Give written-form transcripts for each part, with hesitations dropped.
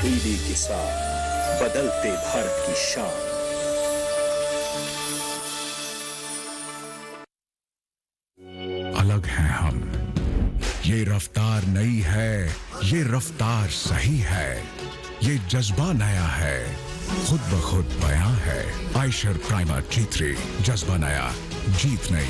DD किसान, बदलते भारत की शान। अलग हैं हम, ये रफ्तार नई है, ये रफ्तार सही है, ये जज्बा नया है, खुद ब खुद बयां है। आयशर प्राइमर G3, जज्बा नया, जीत नई।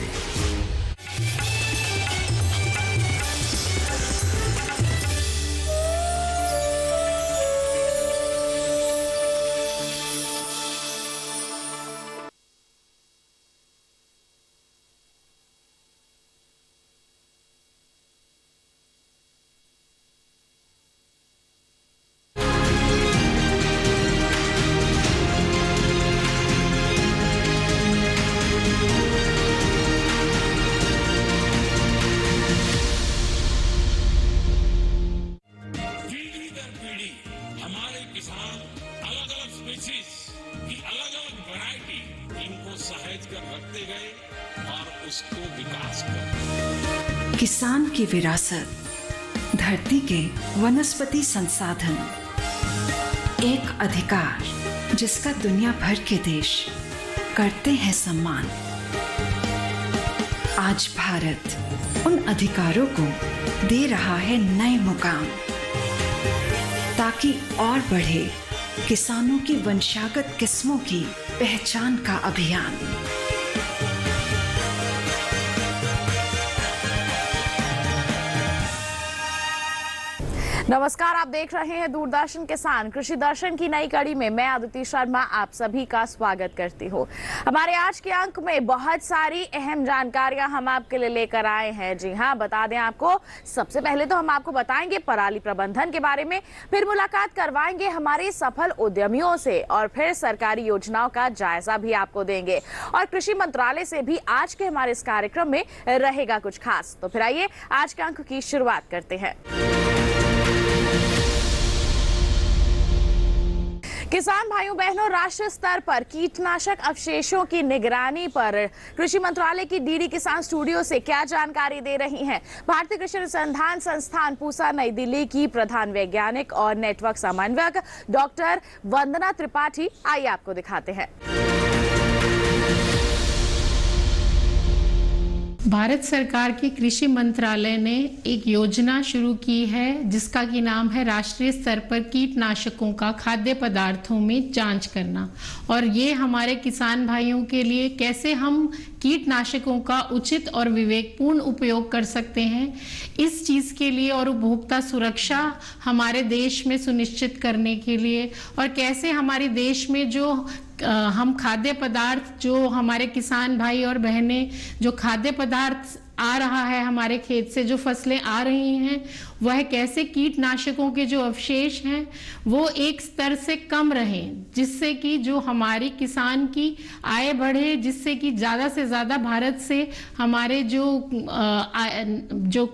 किसान की विरासत, धरती के वनस्पति संसाधन, एक अधिकार जिसका दुनिया भर के देश करते हैं सम्मान। आज भारत उन अधिकारों को दे रहा है नए मुकाम, ताकि और बढ़े किसानों की वंशागत किस्मों की पहचान का अभियान। नमस्कार, आप देख रहे हैं दूरदर्शन किसान कृषि दर्शन की नई कड़ी में मैं अदिति शर्मा आप सभी का स्वागत करती हूं। हमारे आज के अंक में बहुत सारी अहम जानकारियां हम आपके लिए लेकर आए हैं। जी हां, बता दें आपको, सबसे पहले तो हम आपको बताएंगे पराली प्रबंधन के बारे में, फिर मुलाकात करवाएंगे हमारे सफल उद्यमियों से और फिर सरकारी योजनाओं का जायजा भी आपको देंगे और कृषि मंत्रालय से भी आज के हमारे इस कार्यक्रम में रहेगा कुछ खास। तो फिर आइए आज के अंक की शुरुआत करते हैं। किसान भाइयों बहनों, राष्ट्रीय स्तर पर कीटनाशक अवशेषों की निगरानी पर कृषि मंत्रालय की डीडी किसान स्टूडियो से क्या जानकारी दे रही हैं भारतीय कृषि अनुसंधान संस्थान पूसा नई दिल्ली की प्रधान वैज्ञानिक और नेटवर्क समन्वयक डॉक्टर वंदना त्रिपाठी। आइए आपको दिखाते हैं। भारत सरकार के कृषि मंत्रालय ने एक योजना शुरू की है जिसका की नाम है राष्ट्रीय स्तर पर कीटनाशकों का खाद्य पदार्थों में जांच करना। और ये हमारे किसान भाइयों के लिए कैसे हम कीटनाशकों का उचित और विवेकपूर्ण उपयोग कर सकते हैं, इस चीज के लिए और उपभोक्ता सुरक्षा हमारे देश में सुनिश्चित करने के लिए, और कैसे हमारे देश में जो हम खाद्य पदार्थ, जो हमारे किसान भाई और बहनें जो खाद्य पदार्थ आ रहा है, हमारे खेत से जो फसलें आ रही हैं, वह कैसे कीटनाशकों के जो अवशेष हैं वो एक स्तर से कम रहें, जिससे कि जो हमारी किसान की आय बढ़े, जिससे कि ज़्यादा से ज़्यादा भारत से हमारे जो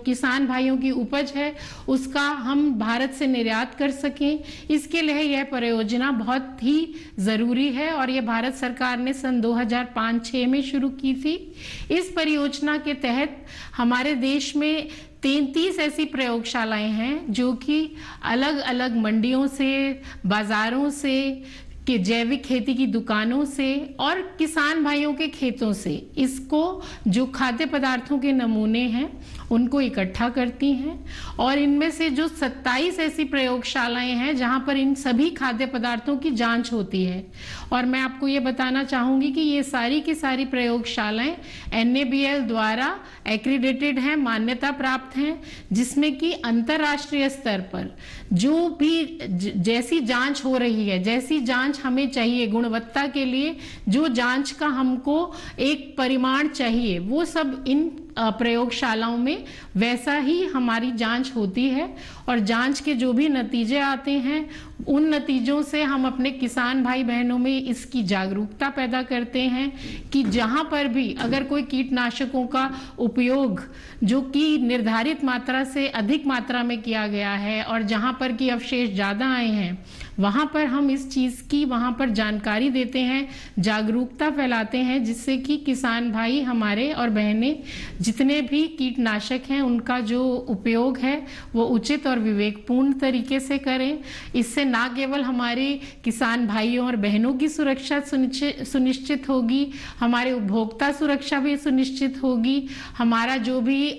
किसान भाइयों की उपज है उसका हम भारत से निर्यात कर सकें। इसके लिए यह परियोजना बहुत ही ज़रूरी है और यह भारत सरकार ने सन 2005-06 में शुरू की थी। इस परियोजना के तहत हमारे देश में 33 ऐसी प्रयोगशालाएं हैं जो कि अलग अलग मंडियों से, बाजारों से, कि जैविक खेती की दुकानों से और किसान भाइयों के खेतों से इसको जो खाद्य पदार्थों के नमूने हैं उनको इकट्ठा करती हैं। और इनमें से जो 27 ऐसी प्रयोगशालाएं हैं जहां पर इन सभी खाद्य पदार्थों की जांच होती है। और मैं आपको ये बताना चाहूंगी कि ये सारी की सारी प्रयोगशालाएं NABL द्वारा एक्रीडेटेड हैं, मान्यता प्राप्त हैं, जिसमें कि अंतर्राष्ट्रीय स्तर पर जो भी जैसी जांच हो रही है, जैसी जांच हमें चाहिए गुणवत्ता के लिए, जो जांच का हमको एक परिमाण चाहिए, वो सब इन प्रयोगशालाओं में वैसा ही हमारी जांच होती है। और जांच के जो भी नतीजे आते हैं उन नतीजों से हम अपने किसान भाई बहनों में इसकी जागरूकता पैदा करते हैं कि जहां पर भी अगर कोई कीटनाशकों का उपयोग जो कि निर्धारित मात्रा से अधिक मात्रा में किया गया है और जहां पर कि अवशेष ज्यादा आए हैं, वहाँ पर हम इस चीज़ की वहाँ पर जानकारी देते हैं, जागरूकता फैलाते हैं, जिससे कि किसान भाई हमारे और बहनें जितने भी कीटनाशक हैं उनका जो उपयोग है वो उचित और विवेकपूर्ण तरीके से करें। इससे ना केवल हमारे किसान भाइयों और बहनों की सुरक्षा सुनिश्चित होगी, हमारे उपभोक्ता सुरक्षा भी सुनिश्चित होगी, हमारा जो भी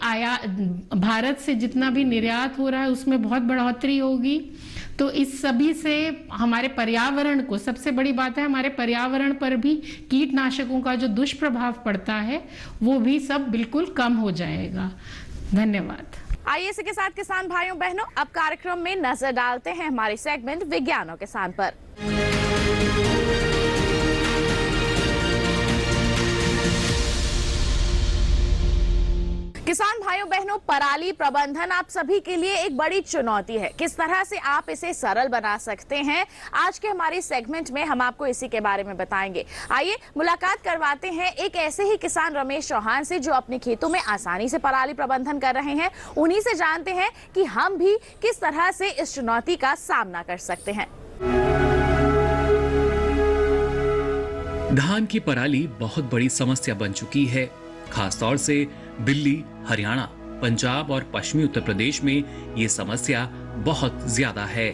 भारत से जितना भी निर्यात हो रहा है उसमें बहुत बढ़ोतरी होगी। तो इस सभी से हमारे पर्यावरण को, सबसे बड़ी बात है हमारे पर्यावरण पर भी कीटनाशकों का जो दुष्प्रभाव पड़ता है वो भी सब बिल्कुल कम हो जाएगा। धन्यवाद। आइए इसी के साथ किसान भाइयों बहनों अब कार्यक्रम में नजर डालते हैं हमारी सेगमेंट विज्ञान और किसान पर। किसान भाइयों बहनों, पराली प्रबंधन आप सभी के लिए एक बड़ी चुनौती है। किस तरह से आप इसे सरल बना सकते हैं, आज के हमारी सेगमेंट में हम आपको इसी के बारे में बताएंगे। आइए मुलाकात करवाते हैं एक ऐसे ही किसान रमेश चौहान से जो अपने खेतों में आसानी से पराली प्रबंधन कर रहे हैं। उन्हीं से जानते हैं कि हम भी किस तरह से इस चुनौती का सामना कर सकते हैं। धान की पराली बहुत बड़ी समस्या बन चुकी है। खासतौर से दिल्ली, हरियाणा, पंजाब और पश्चिमी उत्तर प्रदेश में ये समस्या बहुत ज्यादा है।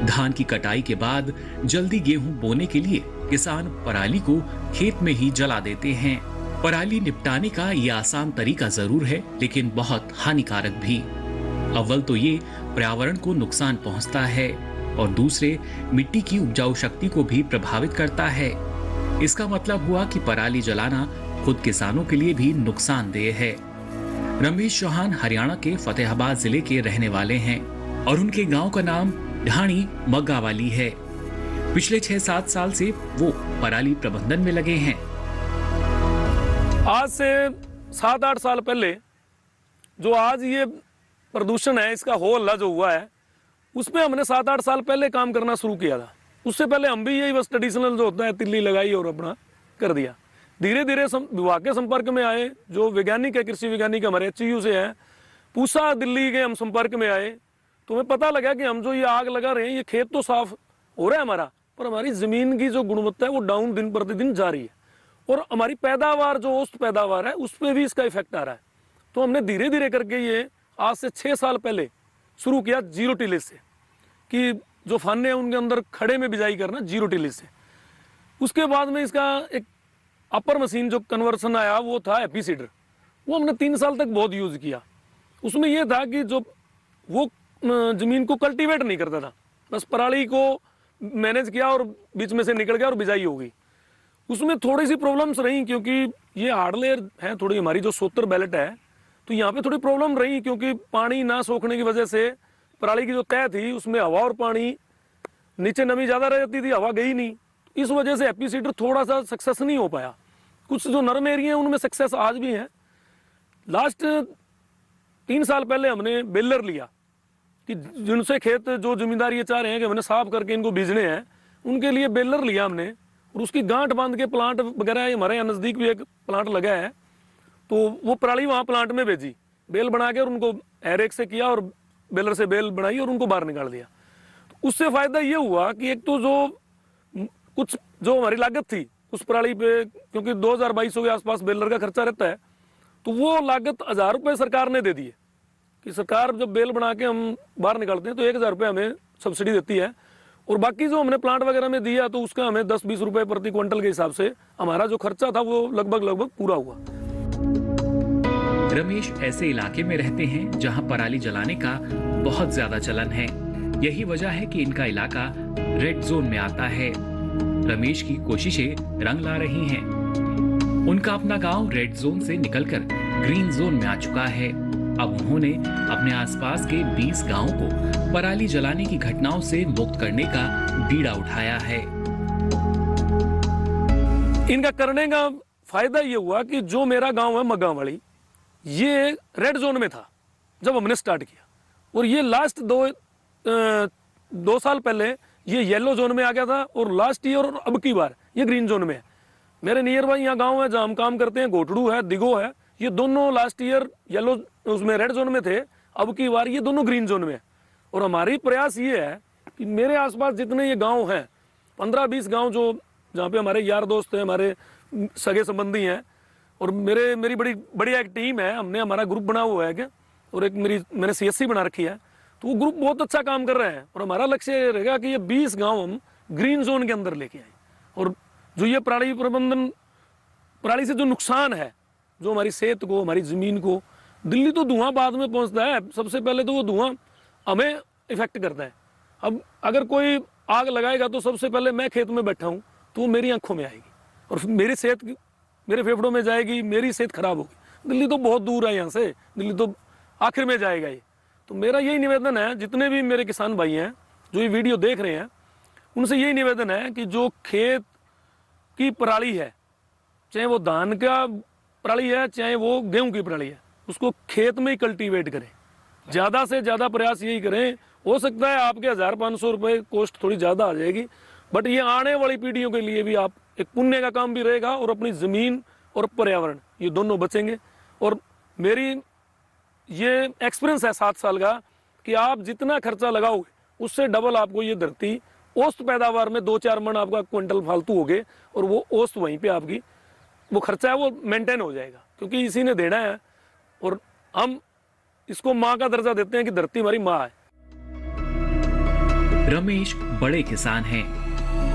धान की कटाई के बाद जल्दी गेहूं बोने के लिए किसान पराली को खेत में ही जला देते हैं। पराली निपटाने का ये आसान तरीका जरूर है, लेकिन बहुत हानिकारक भी। अव्वल तो ये पर्यावरण को नुकसान पहुंचता है और दूसरे मिट्टी की उपजाऊ शक्ति को भी प्रभावित करता है। इसका मतलब हुआ कि पराली जलाना खुद किसानों के लिए भी नुकसानदेह है। रमेश चौहान हरियाणा के फतेहाबाद जिले के रहने वाले हैं और उनके गांव का नाम ढाणी मग्गावाली है। पिछले 6-7 साल से वो पराली प्रबंधन में लगे हैं। आज से 7-8 साल पहले जो आज ये प्रदूषण है, इसका हो हल्ला जो हुआ है, उसमें हमने 7-8 साल पहले काम करना शुरू किया था। उससे पहले हम भी यही बस ट्रेडिशनल जो होता है तिल्ली लगाई और अपना कर दिया। धीरे धीरे विभाग के संपर्क में आए, जो वैज्ञानिक है, कृषि वैज्ञानिक हमारे HU से हैं, पूसा दिल्ली के हम संपर्क में आए तो हमें पता लगा कि हम जो ये आग लगा रहे हैं, ये खेत तो साफ हो रहा है हमारा, पर हमारी जमीन की जो गुणवत्ता है वो डाउन दिन प्रतिदिन जा रही है और हमारी पैदावार जो औसत पैदावार है उस पर भी इसका इफेक्ट आ रहा है। तो हमने धीरे धीरे करके ये आज से 6 साल पहले शुरू किया जीरो टिलेज से, कि जो फाने हैं उनके अंदर खड़े में बिजाई करना जीरो टिलेज से। उसके बाद में इसका एक अपर मशीन जो कन्वर्सन आया वो था एपीसीडर, वो हमने 3 साल तक बहुत यूज किया। उसमें यह था कि जो वो जमीन को कल्टीवेट नहीं करता था, बस पराली को मैनेज किया और बीच में से निकल गया और बिजाई हो गई। उसमें थोड़ी सी प्रॉब्लम्स रही, क्योंकि ये हार्ड लेयर है थोड़ी, हमारी जो सोतर बेल्ट है, तो यहाँ पे थोड़ी प्रॉब्लम रही, क्योंकि पानी ना सोखने की वजह से पराली की जो तय थी उसमें हवा और पानी, नीचे नमी ज्यादा रह जाती थी, हवा गई नहीं। इस वजह से एपीसीडर थोड़ा सा सक्सेस नहीं हो पाया। कुछ जो नरम एरिया है उनमें सक्सेस आज भी है। लास्ट 3 साल पहले हमने बेलर लिया कि जिनसे खेत जो जिम्मेदार ये चाह रहे हैं कि हमने साफ करके इनको बीजने हैं, उनके लिए बेलर लिया हमने और उसकी गांठ बांध के प्लांट वगैरह, हमारे यहाँ नज़दीक भी एक प्लांट लगा है, तो वो पराली वहाँ प्लांट में भेजी, बेल बना के और उनको एरेक से किया और बेलर से बेल बनाई और उनको बाहर निकाल दिया। तो उससे फ़ायदा ये हुआ कि एक तो जो कुछ जो हमारी लागत थी उस पराली पे, क्योंकि 2200 के आसपास बेलर का खर्चा रहता है, तो वो लागत 1000 रुपये सरकार ने दे दी है कि सरकार जब बेल बना के हम बाहर निकालते हैं तो 1000 रुपये हमें सब्सिडी देती है, और बाकी जो हमने प्लांट वगैरह में दिया तो उसका हमें 10-20 रुपये प्रति क्विंटल के हिसाब से हमारा जो खर्चा था वो लगभग पूरा हुआ। रमेश ऐसे इलाके में रहते हैं जहां पराली जलाने का बहुत ज्यादा चलन है। यही वजह है कि इनका इलाका रेड जोन में आता है। रमेश की कोशिशें रंग ला रही हैं। उनका अपना गांव रेड जोन से निकलकर ग्रीन जोन में आ चुका है। अब उन्होंने अपने आसपास के 20 गांवों को पराली जलाने की घटनाओं से मुक्त करने का बीड़ा उठाया है। इनका करने का फायदा ये हुआ कि जो मेरा गांव है मग्गावाली, ये रेड जोन में था जब हमने स्टार्ट किया, और ये लास्ट 2 साल पहले ये येलो जोन में आ गया था, और लास्ट ईयर और अब की बार ये ग्रीन जोन में है। मेरे नियर बाई यहाँ गांव है जहाँ हम काम करते हैं, घोटड़ू है, दिगो है, ये दोनों लास्ट ईयर येलो उसमें रेड जोन में थे, अब की बार ये दोनों ग्रीन जोन में है। और हमारी प्रयास ये है कि मेरे आसपास जितने ये गांव हैं, 15-20 गांव जो जहाँ पे हमारे यार दोस्त हैं, हमारे सगे संबंधी हैं, और मेरी बड़ी बढ़िया एक टीम है, हमने हमारा ग्रुप बना हुआ है क्या, और एक मैंने CSC बना रखी है, तो वो ग्रुप बहुत अच्छा काम कर रहे हैं। और हमारा लक्ष्य ये रहेगा कि ये 20 गांव हम ग्रीन जोन के अंदर लेके आए। और जो ये पराली प्रबंधन, पराली से जो नुकसान है, जो हमारी सेहत को, हमारी ज़मीन को, दिल्ली तो धुआं बाद में पहुंचता है, सबसे पहले तो वो धुआं हमें इफेक्ट करता है। अब अगर कोई आग लगाएगा तो सबसे पहले मैं खेत में बैठा हूँ तो वो मेरी आंखों में आएगी और फिर मेरी सेहत मेरे फेफड़ों में जाएगी, मेरी सेहत खराब होगी। दिल्ली तो बहुत दूर है यहाँ से, दिल्ली तो आखिर में जाएगा ये। तो मेरा यही निवेदन है, जितने भी मेरे किसान भाई हैं जो ये वीडियो देख रहे हैं, उनसे यही निवेदन है कि जो खेत की पराली है, चाहे वो धान का पराली है, चाहे वो गेहूं की पराली है, उसको खेत में ही कल्टीवेट करें। ज़्यादा से ज़्यादा प्रयास यही करें। हो सकता है आपके 1500 रुपये कॉस्ट थोड़ी ज़्यादा आ जाएगी, बट ये आने वाली पीढ़ियों के लिए भी आप एक पुण्य का काम भी रहेगा और अपनी ज़मीन और पर्यावरण ये दोनों बचेंगे। और मेरी ये एक्सपीरियंस है 7 साल का कि आप जितना खर्चा लगाओगे उससे डबल आपको ये धरती औसत पैदावार में 2-4 मन आपका क्विंटल फालतू हो गए और वो औसत वहीं पे आपकी वो खर्चा है वो मेंटेन हो जाएगा, क्योंकि इसी ने देना है। और हम इसको माँ का दर्जा देते हैं कि धरती हमारी माँ है। रमेश बड़े किसान हैं।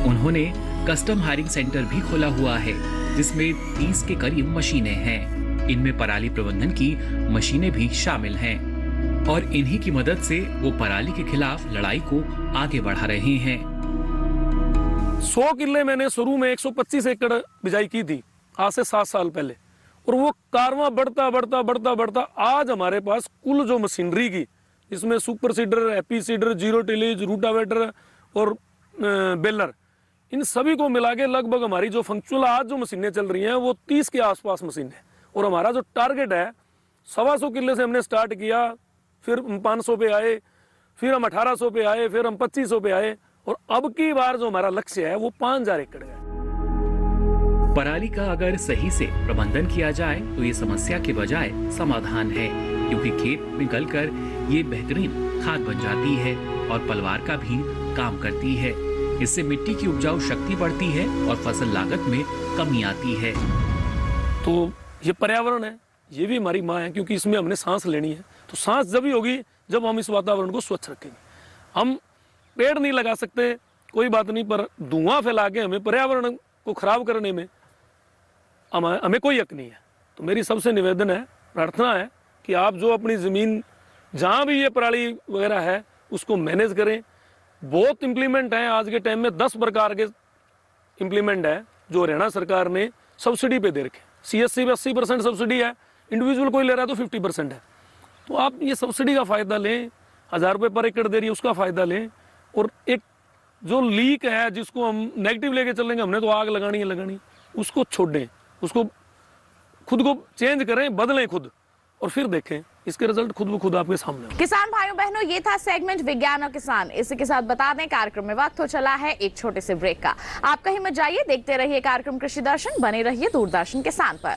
उन्होंने कस्टम हायरिंग सेंटर भी खोला हुआ है, जिसमें 30 के करीब मशीनें हैं। इनमें पराली प्रबंधन की मशीनें भी शामिल हैं और इन्हीं की मदद से वो पराली के खिलाफ लड़ाई को आगे बढ़ा रहे हैं। 100 किले मैंने शुरू में 125 एकड़ बिजाई की थी आज से 7 साल पहले, और वो कारवां बढ़ता आज हमारे पास कुल जो मशीनरी की, इसमें super seeder, AP cedar, zero tillage, rotavator और बेलर, इन सभी को मिला के लगभग हमारी जो फंक्शनल आज जो मशीनें चल रही हैं वो 30 के आसपास मशीन है। और हमारा जो टारगेट है 125 किले से हमने स्टार्ट किया, फिर हम 500 पे आए, फिर हम 1800 पे आए, फिर हम 2500 पे आए, और अब की बार जो हमारा लक्ष्य है वो 5000 एकड़ है। पराली का अगर सही से प्रबंधन किया जाए तो ये समस्या के बजाय समाधान है, क्योंकि खेत में गलकर ये बेहतरीन खाद बन जाती है और पलवार का भी काम करती है। इससे मिट्टी की उपजाऊ शक्ति बढ़ती है और फसल लागत में कमी आती है। तो ये पर्यावरण है, ये भी हमारी माँ है, क्योंकि इसमें हमने सांस लेनी है। तो सांस जब ही होगी जब हम इस वातावरण को स्वच्छ रखेंगे। हम पेड़ नहीं लगा सकते, कोई बात नहीं, पर धुआं फैला के हमें पर्यावरण को खराब करने में हमें कोई हक नहीं है। तो मेरी सबसे निवेदन है, प्रार्थना है कि आप जो अपनी ज़मीन जहाँ भी ये पराली वगैरह है उसको मैनेज करें। बहुत इम्प्लीमेंट है आज के टाइम में, 10 प्रकार के इम्प्लीमेंट है जो हरियाणा सरकार ने सब्सिडी पे दे रखे। CSC में 80% सब्सिडी है, इंडिविजुअल कोई ले रहा है तो 50% है। तो आप ये सब्सिडी का फ़ायदा लें, 1000 रुपये पर एकड़ दे रही है उसका फ़ायदा लें। और एक जो लीक है जिसको हम नेगेटिव लेके चलेंगे, हमने तो आग लगानी है लगानी, उसको छोड़ें, उसको खुद को चेंज करें, बदलें खुद, और फिर देखें इसके रिजल्ट खुद ब खुद आपके सामने। किसान भाइयों बहनों, ये था सेगमेंट विज्ञान और किसान। इसी के साथ बता दें कार्यक्रम में वक्त हो चला है एक छोटे से ब्रेक का। आप कहीं मत जाइए, देखते रहिए कार्यक्रम कृषि दर्शन, बने रहिए दूरदर्शन किसान पर।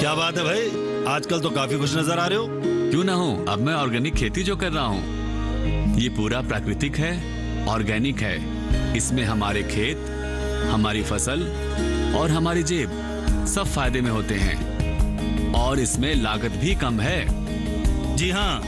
क्या बात है भाई, आजकल तो काफी खुश नजर आ रहे हो। क्यों ना हो, अब मैं ऑर्गेनिक खेती जो कर रहा हूँ ये पूरा प्राकृतिक है, ऑर्गेनिक है। इसमें हमारे खेत, हमारी फसल और हमारी जेब सब फायदे में होते हैं और इसमें लागत भी कम है। जी हाँ,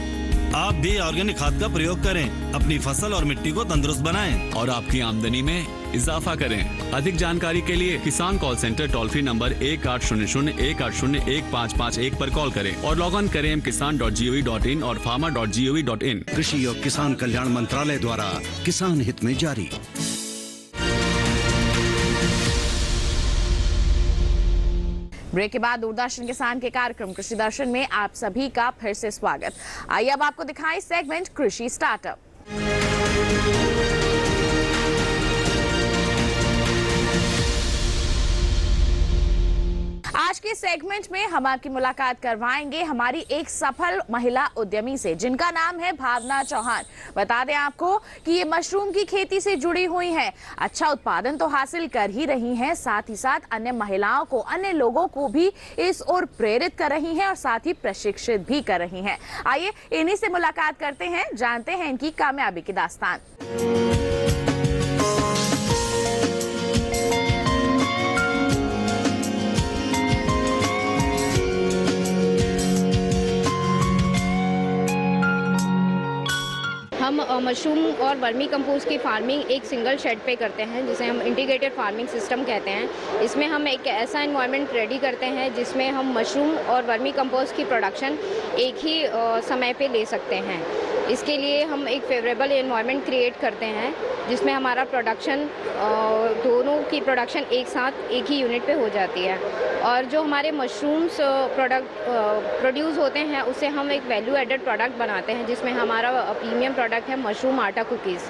आप भी ऑर्गेनिक खाद का प्रयोग करें, अपनी फसल और मिट्टी को तंदुरुस्त बनाएं और आपकी आमदनी में इजाफा करें। अधिक जानकारी के लिए किसान call centre toll free number 1800-180-1551 पर कॉल करें और लॉग ऑन करें kisan.gov.in और farmer.gov.in। कृषि और किसान कल्याण मंत्रालय द्वारा किसान हित में जारी। ब्रेक के बाद दूरदर्शन किसान के कार्यक्रम कृषि दर्शन में आप सभी का फिर से स्वागत। आइए अब आपको दिखाएं सेगमेंट कृषि स्टार्टअप। आज के सेगमेंट में हम आपकी मुलाकात करवाएंगे हमारी एक सफल महिला उद्यमी से, जिनका नाम है भावना चौहान। बता दें आपको कि ये मशरूम की खेती से जुड़ी हुई हैं, अच्छा उत्पादन तो हासिल कर ही रही हैं, साथ ही साथ अन्य महिलाओं को, अन्य लोगों को भी इस ओर प्रेरित कर रही हैं और साथ ही प्रशिक्षित भी कर रही हैं। आइए इन्हीं से मुलाकात करते हैं, जानते हैं इनकी कामयाबी की दास्तान। हम मशरूम और वर्मी कंपोस्ट की फार्मिंग एक सिंगल शेड पे करते हैं, जिसे हम इंटीग्रेटेड फार्मिंग सिस्टम कहते हैं। इसमें हम एक ऐसा एनवायरनमेंट रेडी करते हैं जिसमें हम मशरूम और वर्मी कंपोस्ट की प्रोडक्शन एक ही समय पे ले सकते हैं। इसके लिए हम एक फेवरेबल एनवायरनमेंट क्रिएट करते हैं जिसमें हमारा प्रोडक्शन, दोनों की प्रोडक्शन एक साथ एक ही यूनिट पे हो जाती है। और जो हमारे मशरूम्स प्रोड्यूस होते हैं उससे हम एक वैल्यू एडेड प्रोडक्ट बनाते हैं, जिसमें हमारा प्रीमियम प्रोडक्ट है मशरूम आटा कुकीज़,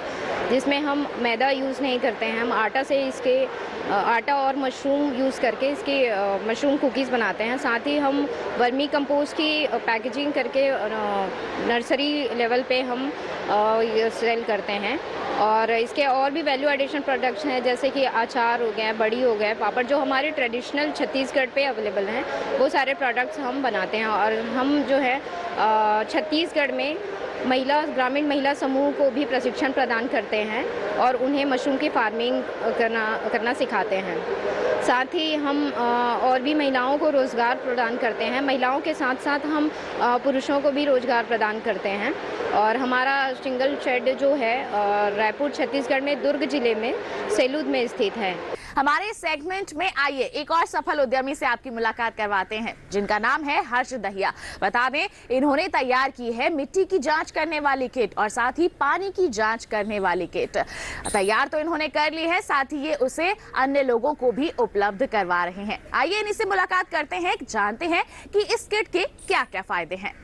जिसमें हम मैदा यूज़ नहीं करते हैं। हम आटा से इसके आटा और मशरूम यूज़ करके इसके मशरूम कुकीज़ बनाते हैं। साथ ही हम वर्मी कंपोस्ट की पैकेजिंग करके नर्सरी लेवल पे हम सेल करते हैं। और इसके और भी वैल्यू एडिशन प्रोडक्ट्स हैं, जैसे कि अचार हो गए, बड़ी हो गए, पापड़, जो हमारे ट्रेडिशनल छत्तीसगढ़ पे अवेलेबल हैं, वो सारे प्रोडक्ट्स हम बनाते हैं। और हम जो है छत्तीसगढ़ में ग्रामीण महिला समूह को भी प्रशिक्षण प्रदान करते हैं और उन्हें मशरूम की फार्मिंग करना सिखाते हैं। साथ ही हम और भी महिलाओं को रोज़गार प्रदान करते हैं। महिलाओं के साथ साथ हम पुरुषों को भी रोज़गार प्रदान करते हैं। और हमारा सिंगल शेड जो है रायपुर छत्तीसगढ़ में दुर्ग जिले में सेलूद में स्थित है। हमारे सेगमेंट में आइए एक और सफल उद्यमी से आपकी मुलाकात करवाते हैं, जिनका नाम है हर्ष दहिया। बता दें इन्होंने तैयार की है मिट्टी की जांच करने वाली किट और साथ ही पानी की जांच करने वाली किट। तैयार तो इन्होंने कर ली है, साथ ही ये उसे अन्य लोगों को भी उपलब्ध करवा रहे हैं। आइए इन्हीं से मुलाकात करते हैं, जानते हैं कि इस किट के क्या क्या फायदे हैं।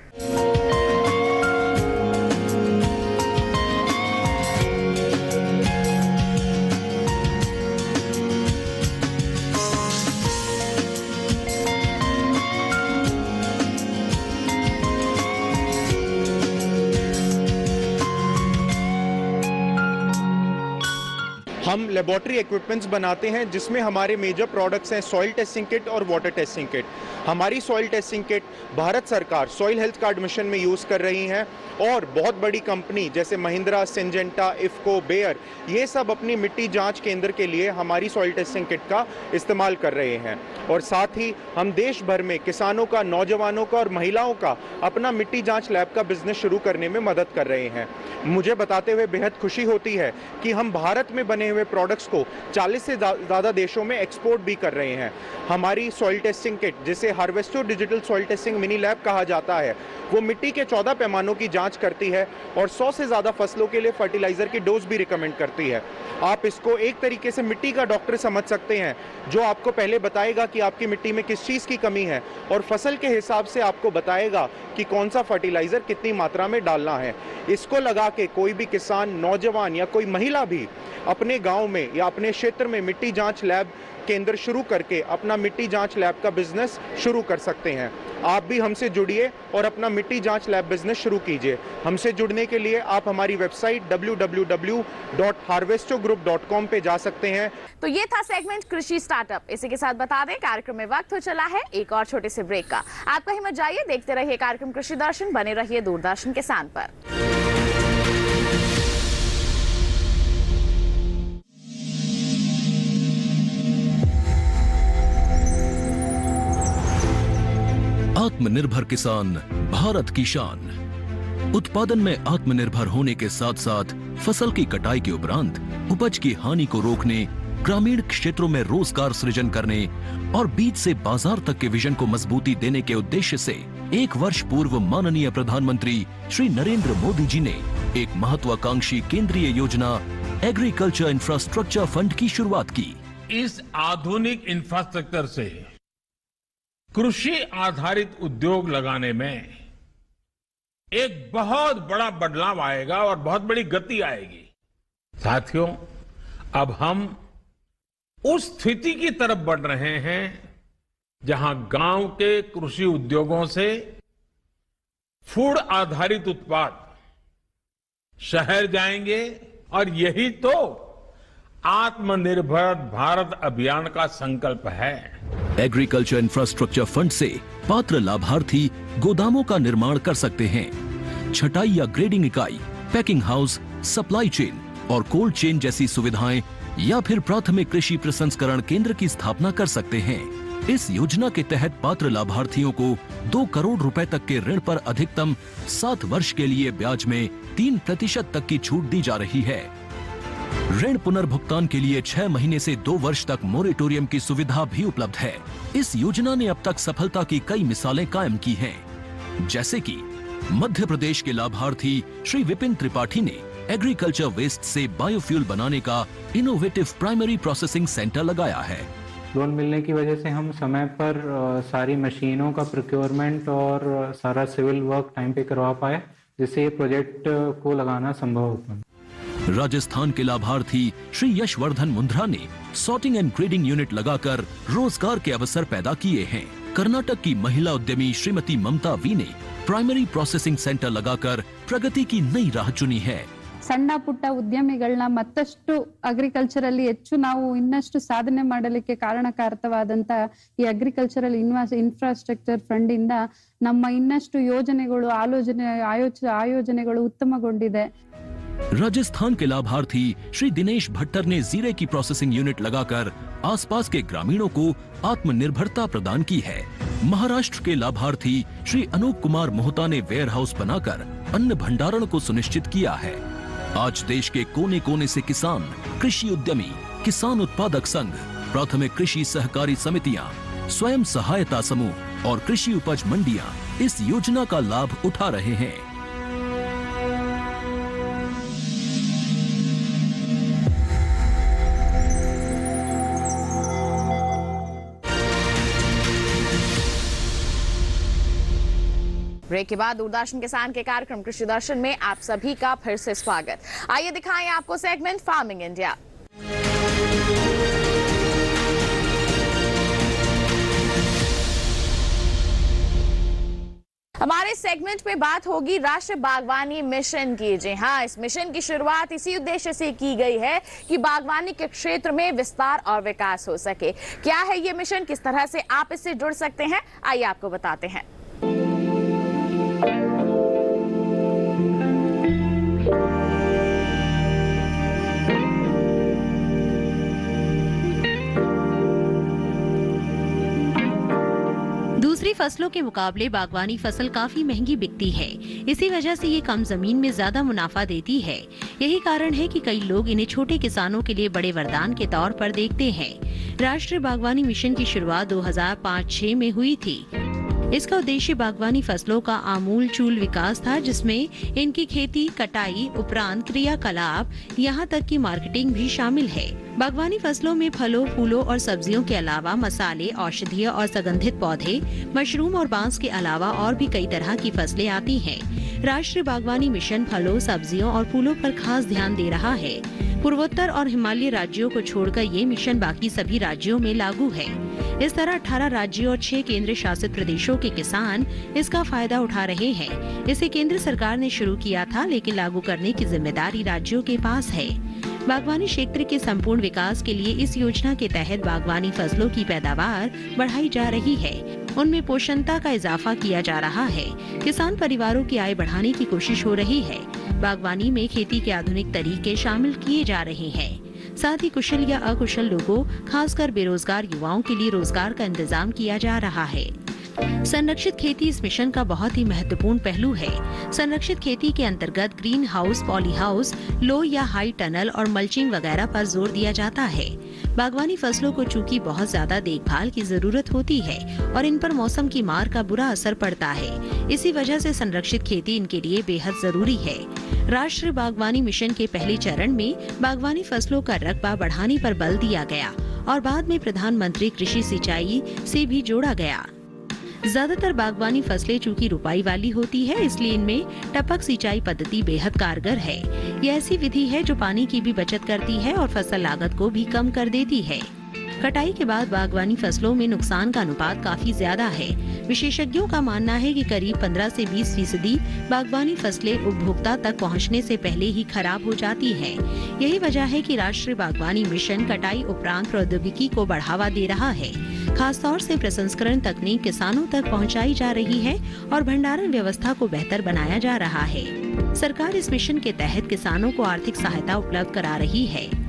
हम लेबोरेटरी इक्विपमेंट्स बनाते हैं जिसमें हमारे मेजर प्रोडक्ट्स हैं सॉइल टेस्टिंग किट और वाटर टेस्टिंग किट। हमारी सॉइल टेस्टिंग किट भारत सरकार सॉइल हेल्थ कार्ड मिशन में यूज़ कर रही हैं और बहुत बड़ी कंपनी जैसे महिंद्रा, सिंजेंटा, इफ्को, बेयर, ये सब अपनी मिट्टी जांच केंद्र के लिए हमारी सॉइल टेस्टिंग किट का इस्तेमाल कर रहे हैं। और साथ ही हम देश भर में किसानों का, नौजवानों का और महिलाओं का अपना मिट्टी जांच लैब का बिजनेस शुरू करने में मदद कर रहे हैं। मुझे बताते हुए बेहद खुशी होती है कि हम भारत में बने हुए प्रोडक्ट्स को 40 से ज़्यादा देशों में एक्सपोर्ट भी कर रहे हैं। हमारी सॉइल टेस्टिंग किट, जिसे Harvesto digital soil testing mini lab कहा जाता है, वो मिट्टी के 14 पैमानों की जांच करती है और 100 से ज़्यादा फसलों के लिए फर्टिलाइजर की डोज भी रिकमेंड करती है। आप इसको एक तरीके से मिट्टी का डॉक्टर समझ सकते हैं, जो आपको पहले बताएगा कि आपकी मिट्टी में किस चीज़ की कमी है और फसल के हिसाब से आपको बताएगा कि कौन सा फर्टिलाइजर कितनी मात्रा में डालना है। इसको लगा के कोई भी किसान, नौजवान या कोई महिला भी अपने गांव में या अपने क्षेत्र में मिट्टी जांच लैब केंद्र शुरू करके अपना मिट्टी जांच लैब का बिजनेस शुरू कर सकते हैं। आप भी हमसे जुड़िए और अपना मिट्टी जांच लैब बिजनेस शुरू कीजिए। हमसे जुड़ने के लिए आप हमारी वेबसाइट www.harvestogroup.com पे जा सकते हैं। तो ये था सेगमेंट कृषि स्टार्टअप। इसी के साथ बता दें कार्यक्रम में वक्त हो चला है एक और छोटे से ब्रेक का। आप कहीं मत जाइए, देखते रहिए कार्यक्रम कृषि दर्शन, बने रहिए दूरदर्शन किसान पर। आत्मनिर्भर किसान भारत की शान। उत्पादन में आत्मनिर्भर होने के साथ साथ फसल की कटाई के उपरांत उपज की हानि को रोकने, ग्रामीण क्षेत्रों में रोजगार सृजन करने और बीज से बाजार तक के विजन को मजबूती देने के उद्देश्य से 1 वर्ष पूर्व माननीय प्रधानमंत्री श्री नरेंद्र मोदी जी ने एक महत्वाकांक्षी केंद्रीय योजना एग्रीकल्चर इंफ्रास्ट्रक्चर फंड की शुरुआत की। इस आधुनिक इंफ्रास्ट्रक्चर से कृषि आधारित उद्योग लगाने में एक बहुत बड़ा बदलाव आएगा और बहुत बड़ी गति आएगी। साथियों, अब हम उस स्थिति की तरफ बढ़ रहे हैं जहां गांव के कृषि उद्योगों से फूड आधारित उत्पाद शहर जाएंगे और यही तो आत्मनिर्भर भारत अभियान का संकल्प है। एग्रीकल्चर इंफ्रास्ट्रक्चर फंड से पात्र लाभार्थी गोदामों का निर्माण कर सकते हैं। छटाई या ग्रेडिंग इकाई, पैकिंग हाउस, सप्लाई चेन और कोल्ड चेन जैसी सुविधाएं या फिर प्राथमिक कृषि प्रसंस्करण केंद्र की स्थापना कर सकते हैं। इस योजना के तहत पात्र लाभार्थियों को 2 करोड़ रुपए तक के ऋण पर अधिकतम 7 वर्ष के लिए ब्याज में 3% तक की छूट दी जा रही है। ऋण पुनर्भुगतान के लिए 6 महीने से 2 वर्ष तक मोरेटोरियम की सुविधा भी उपलब्ध है। इस योजना ने अब तक सफलता की कई मिसालें कायम की हैं, जैसे कि मध्य प्रदेश के लाभार्थी श्री विपिन त्रिपाठी ने एग्रीकल्चर वेस्ट से बायोफ्यूल बनाने का इनोवेटिव प्राइमरी प्रोसेसिंग सेंटर लगाया है। लोन मिलने की वजह से हम समय पर सारी मशीनों का प्रोक्योरमेंट और सारा सिविल वर्क टाइम पे करवा पाए, जिससे ये प्रोजेक्ट को लगाना संभव हो पाया। राजस्थान के लाभार्थी श्री यशवर्धन मुंद्रा ने सॉर्टिंग एंड ग्रेडिंग यूनिट लगाकर रोजगार के अवसर पैदा किए हैं। कर्नाटक की महिला उद्यमी श्रीमती ममता वी ने प्राइमरी प्रोसेसिंग सेंटर लगाकर प्रगति की नई राह चुनी है। ಸಣ್ಣ ಪುಟ್ಟ ಉದ್ಯಮಿಗಳನ್ನ ಮತ್ತಷ್ಟು ಅಗ್ರಿಕಲ್ಚರ್ ಅಲ್ಲಿ ಹೆಚ್ಚು ನಾವು ಇನ್ನಷ್ಟು ಸಾಧನೆ ಮಾಡಲಿಕ್ಕೆ ಕಾರಣಕಾರಕವಾದಂತ ಈ ಅಗ್ರಿಕಲ್ಚರಲ್ ಇನ್ಫ್ರಾಸ್ಟ್ರಕ್ಚರ್ ಫಂಡ್ ಇಂದ ನಮ್ಮ ಇನ್ನಷ್ಟು ಯೋಜನೆಗಳು ಆಯೋಜನೆಗಳು ಉತ್ತಮಗೊಂಡಿದೆ। राजस्थान के लाभार्थी श्री दिनेश भट्टर ने जीरे की प्रोसेसिंग यूनिट लगाकर आसपास के ग्रामीणों को आत्मनिर्भरता प्रदान की है। महाराष्ट्र के लाभार्थी श्री अनूप कुमार मोहता ने वेयर हाउस बनाकर अन्न भंडारण को सुनिश्चित किया है। आज देश के कोने कोने से किसान, कृषि उद्यमी, किसान उत्पादक संघ, प्राथमिक कृषि सहकारी समितियां, स्वयं सहायता समूह और कृषि उपज मंडियां इस योजना का लाभ उठा रहे हैं। ब्रेक के बाद दूरदर्शन किसान के कार्यक्रम कृषि दर्शन में आप सभी का फिर से स्वागत। आइए दिखाएं आपको सेगमेंट फार्मिंग इंडिया। हमारे सेगमेंट में बात होगी राष्ट्रीय बागवानी मिशन की। जी हाँ, इस मिशन की शुरुआत इसी उद्देश्य से की गई है कि बागवानी के क्षेत्र में विस्तार और विकास हो सके। क्या है ये मिशन, किस तरह से आप इससे जुड़ सकते हैं, आइए आपको बताते हैं। दूसरी फसलों के मुकाबले बागवानी फसल काफी महंगी बिकती है। इसी वजह से ये कम जमीन में ज्यादा मुनाफा देती है। यही कारण है कि कई लोग इन्हें छोटे किसानों के लिए बड़े वरदान के तौर पर देखते हैं। राष्ट्रीय बागवानी मिशन की शुरुआत 2005-06 में हुई थी। इसका उद्देश्य बागवानी फसलों का आमूल-चूल विकास था, जिसमें इनकी खेती, कटाई उपरांत क्रियाकलाप, यहाँ तक कि मार्केटिंग भी शामिल है। बागवानी फसलों में फलों, फूलों और सब्जियों के अलावा मसाले, औषधीय और सुगंधित पौधे, मशरूम और बांस के अलावा और भी कई तरह की फसलें आती हैं। राष्ट्रीय बागवानी मिशन फलों, सब्जियों और फूलों पर खास ध्यान दे रहा है। पूर्वोत्तर और हिमालयी राज्यों को छोड़कर ये मिशन बाकी सभी राज्यों में लागू है। इस तरह 18 राज्यों और 6 केंद्र शासित प्रदेशों के किसान इसका फायदा उठा रहे हैं। इसे केंद्र सरकार ने शुरू किया था, लेकिन लागू करने की जिम्मेदारी राज्यों के पास है। बागवानी क्षेत्र के संपूर्ण विकास के लिए इस योजना के तहत बागवानी फसलों की पैदावार बढ़ाई जा रही है। उनमें पोषणता का इजाफा किया जा रहा है। किसान परिवारों की आय बढ़ाने की कोशिश हो रही है। बागवानी में खेती के आधुनिक तरीके शामिल किए जा रहे हैं। साथ ही कुशल या अकुशल लोगों, खासकर बेरोजगार युवाओं के लिए रोजगार का इंतजाम किया जा रहा है। संरक्षित खेती इस मिशन का बहुत ही महत्वपूर्ण पहलू है। संरक्षित खेती के अंतर्गत ग्रीन हाउस, पॉली हाउस, लो या हाई टनल और मल्चिंग वगैरह पर जोर दिया जाता है। बागवानी फसलों को चूंकि बहुत ज्यादा देखभाल की जरूरत होती है और इन पर मौसम की मार का बुरा असर पड़ता है। इसी वजह से संरक्षित खेती इनके लिए बेहद जरूरी है। राष्ट्रीय बागवानी मिशन के पहले चरण में बागवानी फसलों का रकबा बढ़ाने पर बल दिया गया और बाद में प्रधानमंत्री कृषि सिंचाई से भी जोड़ा गया। ज्यादातर बागवानी फसलें चूंकि रुपाई वाली होती है, इसलिए इनमें टपक सिंचाई पद्धति बेहद कारगर है। ये ऐसी विधि है जो पानी की भी बचत करती है और फसल लागत को भी कम कर देती है। कटाई के बाद बागवानी फसलों में नुकसान का अनुपात काफी ज्यादा है। विशेषज्ञों का मानना है कि करीब 15 से 20% बागवानी फसलें उपभोक्ता तक पहुंचने से पहले ही खराब हो जाती है। यही वजह है कि राष्ट्रीय बागवानी मिशन कटाई उपरांत प्रौद्योगिकी को बढ़ावा दे रहा है। खासतौर से प्रसंस्करण तकनीक किसानों तक पहुंचाई जा रही है और भंडारण व्यवस्था को बेहतर बनाया जा रहा है। सरकार इस मिशन के तहत किसानों को आर्थिक सहायता उपलब्ध करा रही है।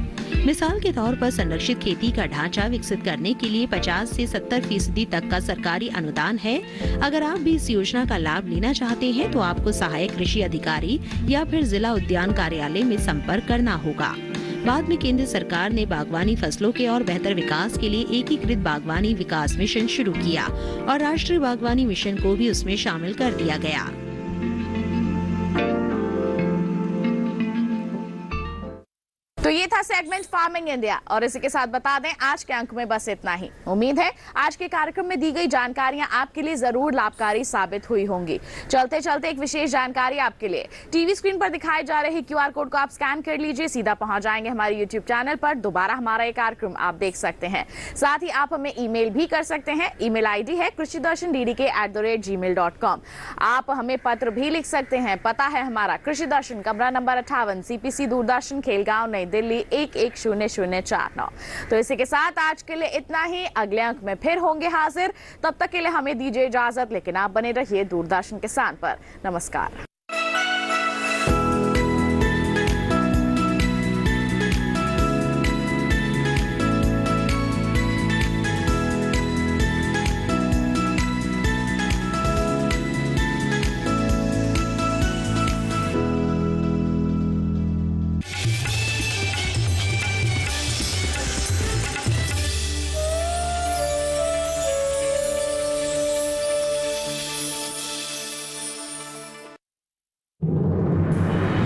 मिसाल के तौर पर संरक्षित खेती का ढांचा विकसित करने के लिए 50 से 70% तक का सरकारी अनुदान है। अगर आप भी इस योजना का लाभ लेना चाहते हैं तो आपको सहायक कृषि अधिकारी या फिर जिला उद्यान कार्यालय में संपर्क करना होगा। बाद में केंद्र सरकार ने बागवानी फसलों के और बेहतर विकास के लिए एकीकृत बागवानी विकास मिशन शुरू किया और राष्ट्रीय बागवानी मिशन को भी उसमें शामिल कर दिया गया। तो ये था सेगमेंट फार्मिंग इंडिया और इसी के साथ बता दें आज के अंक में बस इतना ही। उम्मीद है आज के कार्यक्रम में दी गई जानकारियां आपके लिए जरूर लाभकारी साबित हुई होंगी। चलते चलते एक विशेष जानकारी आपके लिए, टीवी स्क्रीन पर दिखाए जा रहे QR कोड को आप स्कैन कर लीजिए, सीधा पहुंच जाएंगे हमारे YouTube चैनल पर। दोबारा हमारा ये कार्यक्रम आप देख सकते हैं। साथ ही आप हमें ईमेल भी कर सकते हैं। ईमेल ID है krishiddarshan@gmail.com। आप हमें पत्र भी लिख सकते हैं। पता है हमारा कृषि दर्शन, कमरा नंबर 58, CPC दूरदर्शन, खेलगांव, नई दिल्ली 110049। तो इसी के साथ आज के लिए इतना ही। अगले अंक में फिर होंगे हाजिर। तब तक के लिए हमें दीजिए इजाजत, लेकिन आप बने रहिए दूरदर्शन किसान पर। नमस्कार।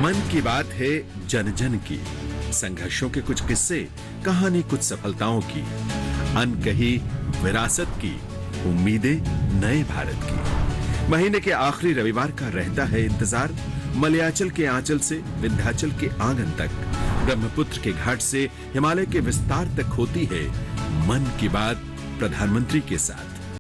मन की बात है जन जन की, संघर्षों के कुछ किस्से, कहानी कुछ सफलताओं की, अनकही विरासत की, उम्मीदें नए भारत की। महीने के आखिरी रविवार का रहता है इंतजार। मलयाचल के आंचल से विंध्याचल के आंगन तक, ब्रह्मपुत्र के घाट से हिमालय के विस्तार तक होती है मन की बात प्रधानमंत्री के साथ।